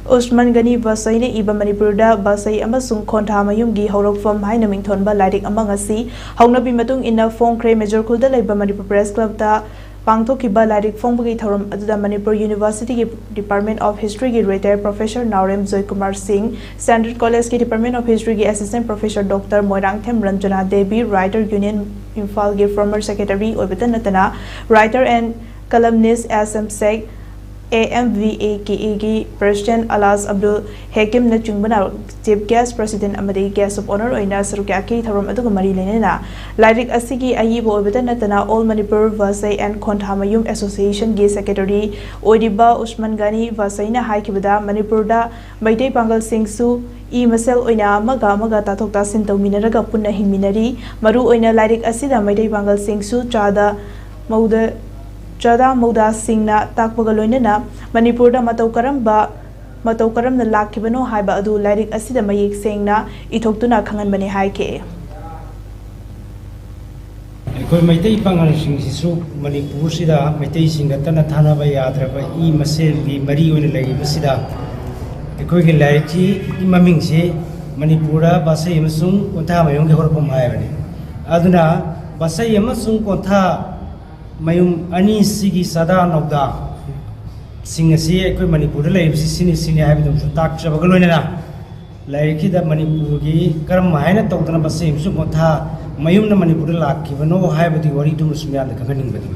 Usman Gani basei ne iba Manipur da basei amasung kontha mayum gi hourakfam haina mingthonba lairik amang asi haunabi matung ina fongkhre major khulda leiba Manipur Press Club da pangthokiba lairik fongbagi thoram aduda Manipur University ki Department of History ki retired Professor Naurem Joy Kumar Singh, Standard College ki Department of History ki Assistant Professor Dr. Moirangthem Ranjana Devi, Writer Union Imphal ki former Secretary Oibatan Natana, Writer and columnist SM Sek AMVA ki President Alas Abdul Hakim na chungbana Chief Guest President amadi Guest of Honor oina sarukaki tharom aduga mari lenena lairik asigi ayibo obeta natana All Manipur Basei and Kontha Mayum Association gi Secretary Oidiba Usman Gani Basei na haikibada Manipur da Maitei Pangal Singsu I masel oina maga tathok tasin tawminaraga punna hingminari maru oina lairik asida Maitei Pangal Singsu Chada Mauda Singna Takpagaloina, Manipur da Matau Karam na Lakibano Haiba Adu Lairik Asida Mayik Singna, Itoktuna Kangan Bani Haike. Maitei Pangal Singsu, Manipur Sida, Maitei Singatana Tanabaya, I Masel, the Mario Lagi Sida, the Kogi Lariki, Imamingse, Manipura, Basei Amasung, Kontha Mayum Hourakfam Haina. Aduna, Basei Amasung Kontha mayum ani sigi sada nokda singasi ekoi Manipur lai sini haibidum tak chabagaloina laiki da Manipur gi karam haina tokdana basai su kontha mayum na Manipur lakibano haibadi wari dum sumya da kaganing badi